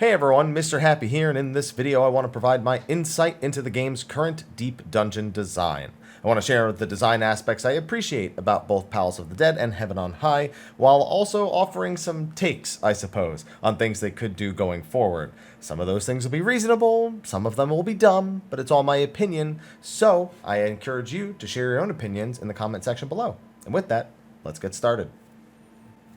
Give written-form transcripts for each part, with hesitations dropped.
Hey everyone, Mr. Happy here, and in this video I want to provide my insight into the game's current deep dungeon design. I want to share the design aspects I appreciate about both Palace of the Dead and Heaven on High, while also offering some takes, I suppose, on things they could do going forward. Some of those things will be reasonable, some of them will be dumb, but it's all my opinion, so I encourage you to share your own opinions in the comment section below. And with that, let's get started.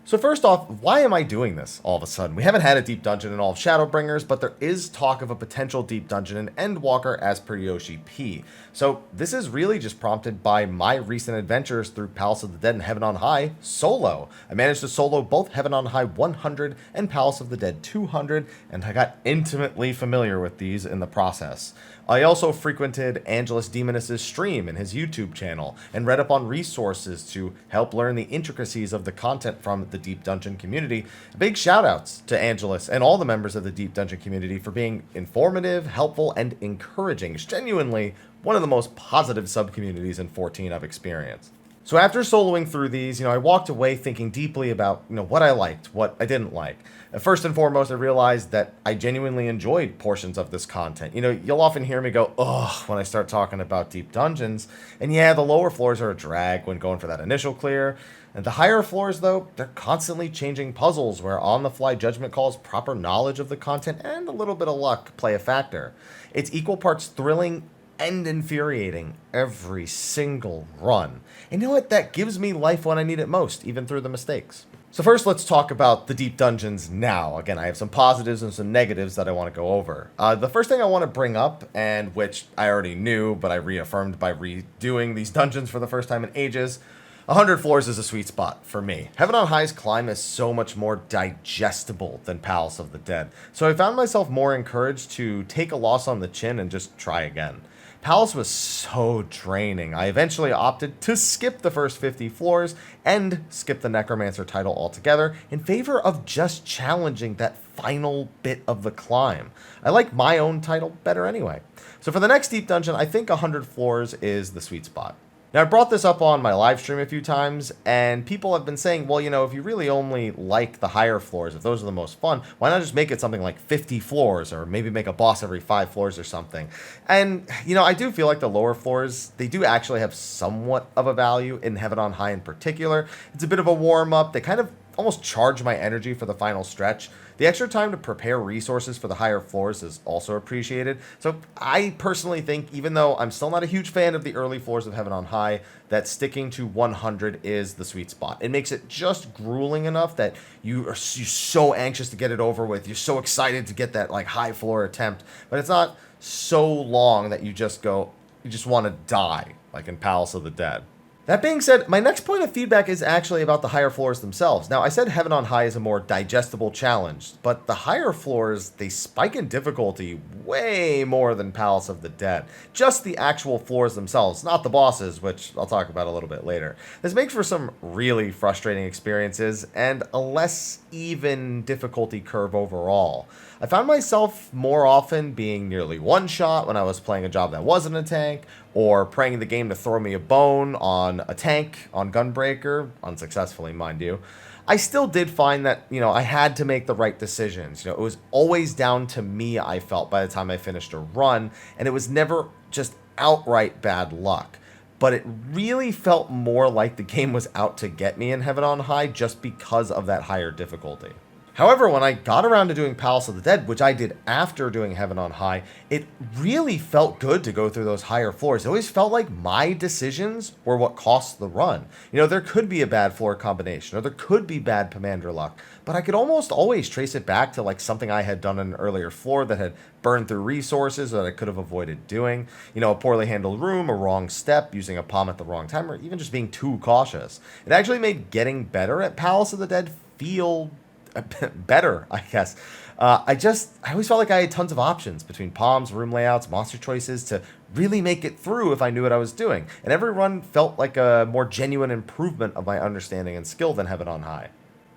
So first off, why am I doing this all of a sudden? We haven't had a deep dungeon in all of Shadowbringers, but there is talk of a potential deep dungeon in Endwalker as per Yoshi P. So this is really just prompted by my recent adventures through Palace of the Dead and Heaven on High solo. I managed to solo both Heaven on High 100 and Palace of the Dead 200, and I got intimately familiar with these in the process. I also frequented Angelus Demonus' stream in his YouTube channel and read up on resources to help learn the intricacies of the content from the Deep Dungeon community. Big shoutouts to Angelus and all the members of the Deep Dungeon community for being informative, helpful, and encouraging. It's genuinely one of the most positive sub-communities in 14 I've experienced. So after soloing through these, I walked away thinking deeply about, what I liked, what I didn't like. First and foremost, I realized that I genuinely enjoyed portions of this content. You'll often hear me go, ugh, when I start talking about deep dungeons. And yeah, the lower floors are a drag when going for that initial clear. And the higher floors, though, they're constantly changing puzzles where on-the-fly judgment calls, proper knowledge of the content, and a little bit of luck play a factor. It's equal parts thrilling and infuriating every single run. And you know what? That gives me life when I need it most, even through the mistakes. So first, let's talk about the deep dungeons now. Again, I have some positives and some negatives that I want to go over. The first thing I want to bring up, and which I already knew, but I reaffirmed by redoing these dungeons for the first time in ages, 100 floors is a sweet spot for me. Heaven on High's climb is so much more digestible than Palace of the Dead, so I found myself more encouraged to take a loss on the chin and just try again. Palace was so draining, I eventually opted to skip the first 50 floors and skip the Necromancer title altogether in favor of just challenging that final bit of the climb. I like my own title better anyway. So for the next deep dungeon, I think 100 floors is the sweet spot. Now, I brought this up on my live stream a few times, and people have been saying, well, if you really only like the higher floors, if those are the most fun, why not just make it something like 50 floors, or maybe make a boss every 5 floors or something? And, I do feel like the lower floors, they do actually have somewhat of a value in Heaven on High in particular. It's a bit of a warm-up. They kind of almost charge my energy for the final stretch. The extra time to prepare resources for the higher floors is also appreciated. So I personally think, even though I'm still not a huge fan of the early floors of Heaven on High, that sticking to 100 is the sweet spot. It makes it just grueling enough that you're so anxious to get it over with. You're so excited to get that high floor attempt, but it's not so long that you just want to die, like in Palace of the Dead. That being said, my next point of feedback is actually about the higher floors themselves. Now, I said Heaven on High is a more digestible challenge, but the higher floors, they spike in difficulty way more than Palace of the Dead. Just the actual floors themselves, not the bosses, which I'll talk about a little bit later. This makes for some really frustrating experiences and a less even difficulty curve overall. I found myself more often being nearly one-shot when I was playing a job that wasn't a tank, or praying the game to throw me a bone on a tank on Gunbreaker, unsuccessfully, mind you. I still did find that, I had to make the right decisions. It was always down to me, I felt, by the time I finished a run, and it was never just outright bad luck. But it really felt more like the game was out to get me in Heaven on High just because of that higher difficulty. However, when I got around to doing Palace of the Dead, which I did after doing Heaven on High, it really felt good to go through those higher floors. It always felt like my decisions were what cost the run. There could be a bad floor combination, or there could be bad commander luck, but I could almost always trace it back to something I had done on an earlier floor that had burned through resources that I could have avoided doing. A poorly handled room, a wrong step, using a palm at the wrong time, or even just being too cautious. It actually made getting better at Palace of the Dead feel better, I guess. I always felt like I had tons of options between palms, room layouts, monster choices to really make it through if I knew what I was doing. And every run felt like a more genuine improvement of my understanding and skill than Heaven on High.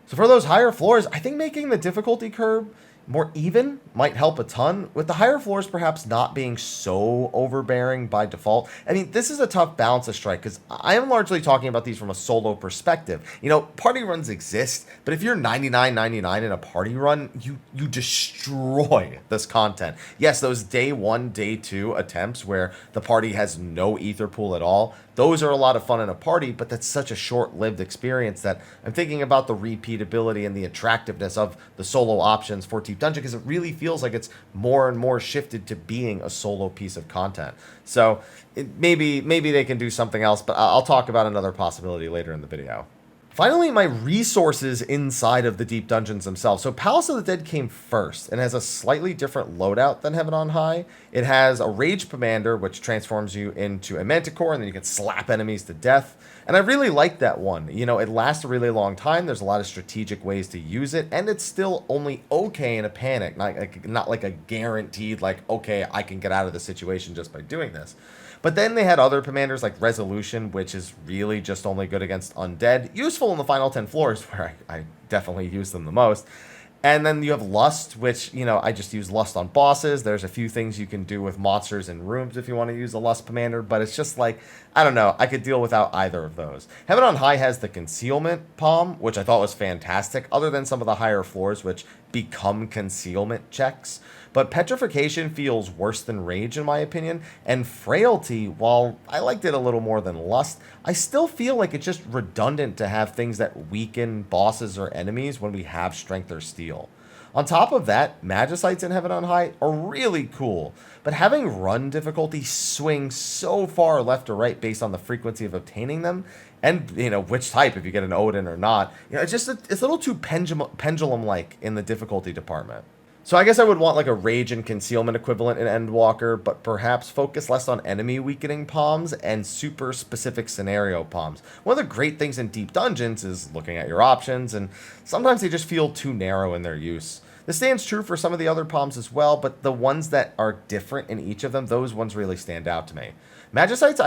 So for those higher floors, I think making the difficulty curve more even might help a ton, with the higher floors perhaps not being so overbearing by default. I mean, this is a tough balance to strike because I am largely talking about these from a solo perspective. You know, party runs exist, but if you're 99.99 in a party run, you destroy this content. Yes, those day 1, day 2 attempts where the party has no ether pool at all, those are a lot of fun in a party, but that's such a short-lived experience that I'm thinking about the repeatability and the attractiveness of the solo options for Deep Dungeon, because it really feels like it's more and more shifted to being a solo piece of content. So maybe they can do something else, but I'll talk about another possibility later in the video. Finally, my resources inside of the Deep Dungeons themselves. So Palace of the Dead came first and has a slightly different loadout than Heaven on High. It has a Rage Commander, which transforms you into a Manticore, and then you can slap enemies to death. And I really like that one. You know, it lasts a really long time. There's a lot of strategic ways to use it, and it's still only okay in a panic. Not like a guaranteed, like, okay, I can get out of the situation just by doing this. But then they had other commanders like Resolution, which is really just only good against undead. Useful in the final 10 floors, where I definitely use them the most. And then you have Lust, which, you know, I just use Lust on bosses. There's a few things you can do with monsters and rooms if you want to use a Lust commander, but it's just like, I don't know, I could deal without either of those. Heaven on High has the Concealment Palm, which I thought was fantastic, other than some of the higher floors, which become concealment checks. But Petrification feels worse than Rage, in my opinion, and Frailty, while I liked it a little more than Lust, I still feel like it's just redundant to have things that weaken bosses or enemies when we have Strength or Steel. On top of that, Magicites in Heaven on High are really cool, but having run difficulty swing so far left or right based on the frequency of obtaining them, and, you know, which type, if you get an Odin or not, you know, it's a little too pendulum-like in the difficulty department. So I guess I would want like a Rage and Concealment equivalent in Endwalker, but perhaps focus less on enemy weakening palms and super specific scenario palms. One of the great things in Deep Dungeons is looking at your options, and sometimes they just feel too narrow in their use. This stands true for some of the other palms as well, but the ones that are different in each of them, those ones really stand out to me. Magicites,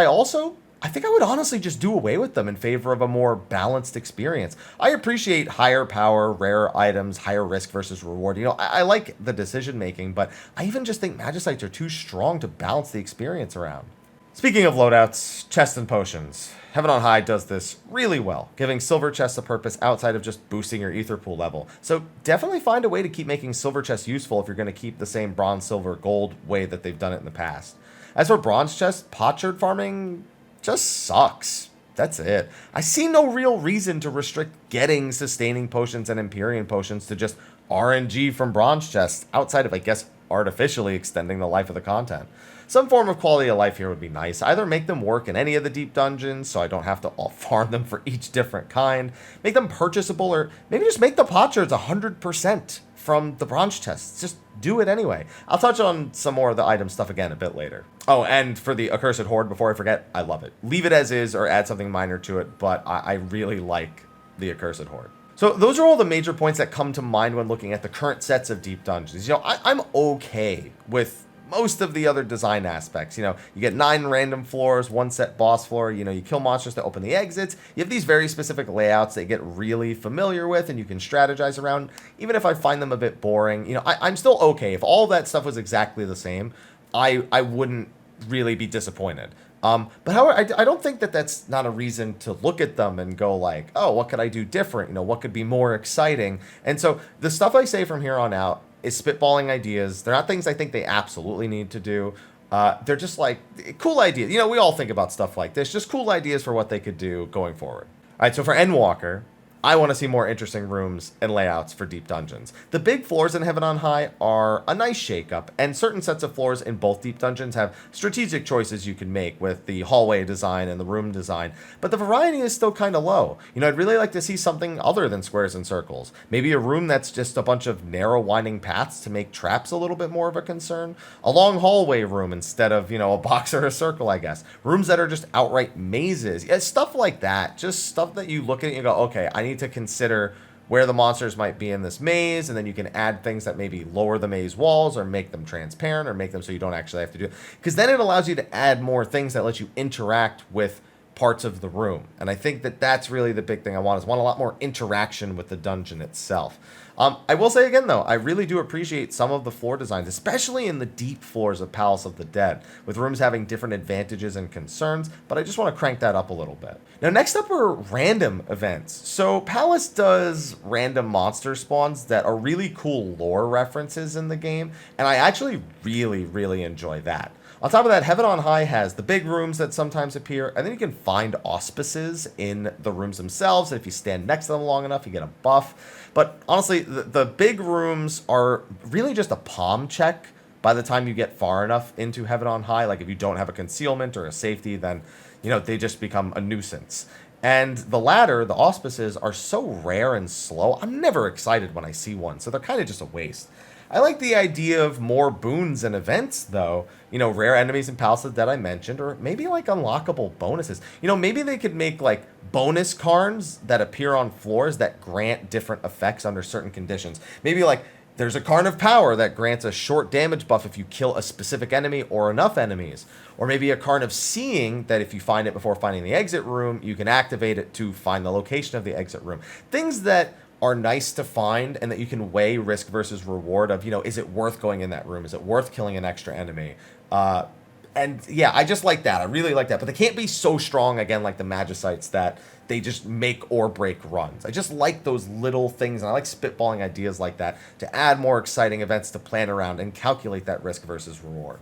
I think I would honestly just do away with them in favor of a more balanced experience. I appreciate higher power, rarer items, higher risk versus reward. You know, I like the decision making, but I even just think Magicites are too strong to balance the experience around. Speaking of loadouts, chests and potions. Heaven on High does this really well, giving silver chests a purpose outside of just boosting your ether pool level. So definitely find a way to keep making silver chests useful if you're going to keep the same bronze, silver, gold way that they've done it in the past. As for bronze chests, potsherd farming just sucks. That's it. I see no real reason to restrict getting sustaining potions and Empyrean potions to just RNG from bronze chests, outside of, I guess, artificially extending the life of the content. Some form of quality of life here would be nice. Either make them work in any of the deep dungeons, so I don't have to all farm them for each different kind. Make them purchasable, or maybe just make the potsherds 100% from the bronze chests. Just do it anyway. I'll touch on some more of the item stuff again a bit later. Oh, and for the Accursed Horde, before I forget, I love it. Leave it as is or add something minor to it, but I really like the Accursed Horde. So those are all the major points that come to mind when looking at the current sets of deep dungeons. You know, I'm okay with most of the other design aspects. You know, you get 9 random floors, 1 set boss floor, you know, you kill monsters to open the exits. You have these very specific layouts that you get really familiar with and you can strategize around, even if I find them a bit boring. You know, I'm still okay. If all that stuff was exactly the same, I wouldn't really be disappointed. But however, I don't think that that's not a reason to look at them and go like, oh, what could I do different? You know, what could be more exciting? And so the stuff I say from here on out is spitballing ideas. They're not things I think they absolutely need to do. They're just like cool ideas. You know, we all think about stuff like this, just cool ideas for what they could do going forward. All right, so for Endwalker, I want to see more interesting rooms and layouts for deep dungeons. The big floors in Heaven on High are a nice shakeup, and certain sets of floors in both deep dungeons have strategic choices you can make with the hallway design and the room design, but the variety is still kind of low. You know, I'd really like to see something other than squares and circles. Maybe a room that's just a bunch of narrow winding paths to make traps a little bit more of a concern. A long hallway room instead of, you know, a box or a circle, I guess. Rooms that are just outright mazes. Yeah, stuff like that. Just stuff that you look at and you go, okay, I need to consider where the monsters might be in this maze, and then you can add things that maybe lower the maze walls or make them transparent or make them so you don't actually have to do it. Because then it allows you to add more things that let you interact with parts of the room. And I think that that's really the big thing I want, is want a lot more interaction with the dungeon itself. I will say again, though, I really do appreciate some of the floor designs, especially in the deep floors of Palace of the Dead, with rooms having different advantages and concerns, but I just want to crank that up a little bit. Now, next up are random events. So Palace does random monster spawns that are really cool lore references in the game, and I actually really enjoy that. On top of that, Heaven on High has the big rooms that sometimes appear, and then you can find auspices in the rooms themselves, and if you stand next to them long enough, you get a buff. But honestly, the big rooms are really just a palm check by the time you get far enough into Heaven on High. Like, if you don't have a concealment or a safety, then, you know, they just become a nuisance. And the latter, the auspices, are so rare and slow, I'm never excited when I see one, so they're kind of just a waste. I like the idea of more boons and events, though. You know, rare enemies in Palace of the Dead I mentioned, or maybe like unlockable bonuses. You know, maybe they could make like bonus cards that appear on floors that grant different effects under certain conditions. Maybe like there's a Carn of Power that grants a short damage buff if you kill a specific enemy or enough enemies. Or maybe a Carn of Seeing that if you find it before finding the exit room, you can activate it to find the location of the exit room. Things that are nice to find and that you can weigh risk versus reward of, you know, is it worth going in that room? Is it worth killing an extra enemy? And yeah, I just like that. I really like that. But they can't be so strong, again, like the Magicites, that they just make or break runs. I just like those little things, and I like spitballing ideas like that to add more exciting events to plan around and calculate that risk versus reward.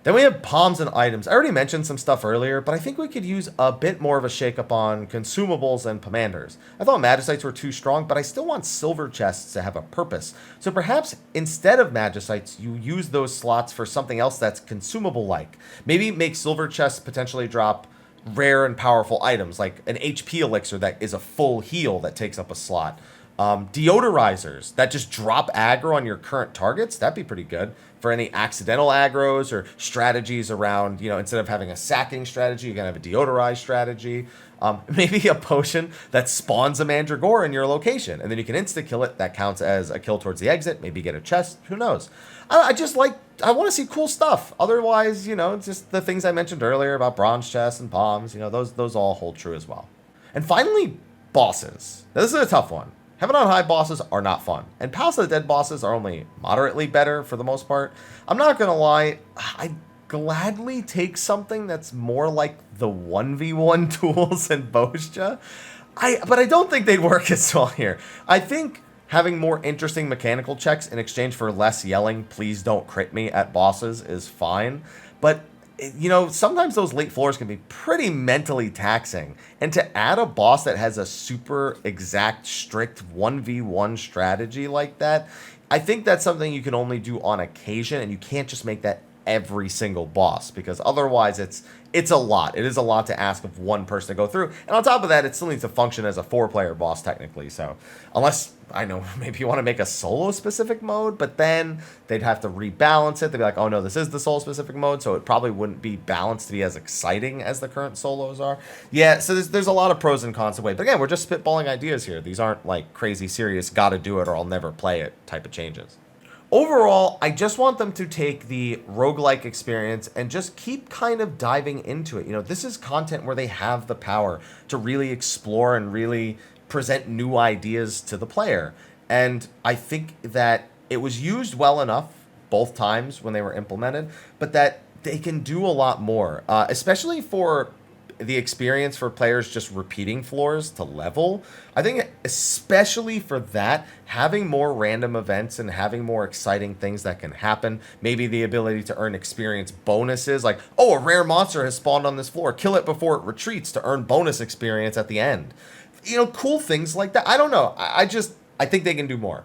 Then we have palms and items. I already mentioned some stuff earlier, but I think we could use a bit more of a shakeup on consumables and commanders. I thought Magicites were too strong, but I still want silver chests to have a purpose. So perhaps instead of Magicites, you use those slots for something else that's consumable-like. Maybe make silver chests potentially drop rare and powerful items, like an HP elixir that is a full heal that takes up a slot. Deodorizers that just drop aggro on your current targets. That'd be pretty good for any accidental aggros or strategies around, you know, instead of having a sacking strategy, you can have a deodorize strategy. Maybe a potion that spawns a Mandragora in your location, and then you can insta-kill it. That counts as a kill towards the exit. Maybe get a chest. Who knows? I want to see cool stuff. Otherwise, you know, just the things I mentioned earlier about bronze chests and palms, you know, those all hold true as well. And finally, bosses. Now, this is a tough one. Heaven on High bosses are not fun, and Palace of the Dead bosses are only moderately better for the most part. I'm not gonna lie, I'd gladly take something that's more like the 1v1 tools in Bostia, but I don't think they'd work as well here. I think having more interesting mechanical checks in exchange for less yelling, please don't crit me at bosses, is fine, but you know, sometimes those late floors can be pretty mentally taxing. And to add a boss that has a super exact, strict 1v1 strategy like that, I think that's something you can only do on occasion, and you can't just make that every single boss, because otherwise it's a lot. It is a lot to ask of one person to go through. And on top of that, it still needs to function as a 4-player boss technically. So unless, I know, maybe you want to make a solo specific mode, but then they'd have to rebalance it. They'd be like, oh no, this is the solo specific mode, so it probably wouldn't be balanced to be as exciting as the current solos are. Yeah, so there's a lot of pros and cons to weigh. But again, we're just spitballing ideas here. These aren't like crazy serious, gotta do it or I'll never play it type of changes. Overall, I just want them to take the roguelike experience and just keep kind of diving into it. You know, this is content where they have the power to really explore and really present new ideas to the player. And I think that it was used well enough both times when they were implemented, but that they can do a lot more, especially for the experience for players just repeating floors to level. I think especially for that, having more random events and having more exciting things that can happen, maybe the ability to earn experience bonuses, like, oh, a rare monster has spawned on this floor, kill it before it retreats to earn bonus experience at the end. You know, cool things like that. I don't know. I think they can do more.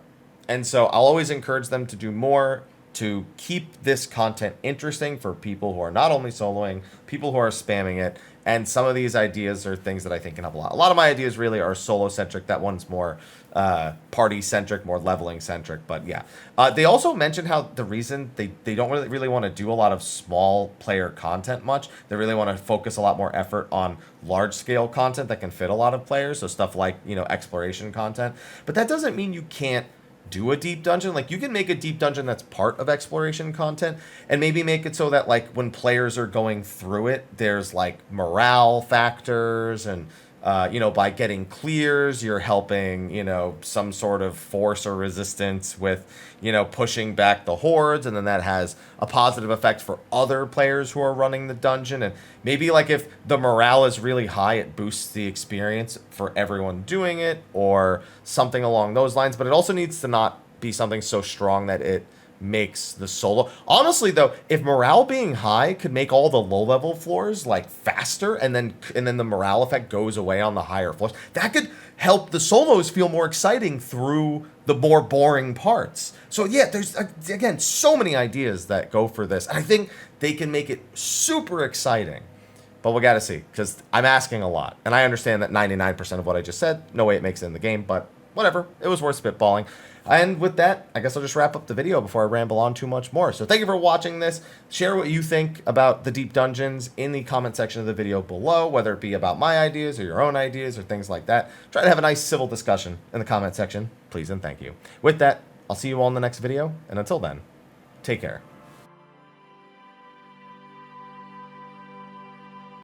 And so I'll always encourage them to do more, to keep this content interesting for people who are not only soloing, people who are spamming it. And some of these ideas are things that I think can help a lot. A lot of my ideas really are solo-centric. That one's more party-centric, more leveling-centric. But yeah. They also mentioned how the reason they don't really want to do a lot of small player content much. They really want to focus a lot more effort on large-scale content that can fit a lot of players. So stuff like, you know, exploration content. But that doesn't mean you can't do a deep dungeon. Like, you can make a deep dungeon that's part of exploration content, and maybe make it so that, like, when players are going through it, there's like morale factors, and by getting clears, you're helping, some sort of force or resistance with, pushing back the hordes, and then that has a positive effect for other players who are running the dungeon. And maybe, like, if the morale is really high, it boosts the experience for everyone doing it, or something along those lines. But it also needs to not be something so strong that it makes the solo. Honestly, though, if morale being high could make all the low level floors like faster, and then the morale effect goes away on the higher floors, that could help the solos feel more exciting through the more boring parts. So yeah, there's again so many ideas that go for this, and I think they can make it super exciting. But we got to see, because I'm asking a lot, and I understand that 99% of what I just said, no way it makes it in the game, but whatever, it was worth spitballing. And with that, I guess I'll just wrap up the video before I ramble on too much more. So thank you for watching this. Share what you think about the deep dungeons in the comment section of the video below, whether it be about my ideas or your own ideas or things like that. Try to have a nice civil discussion in the comment section, please and thank you. With that, I'll see you all in the next video, and until then, take care.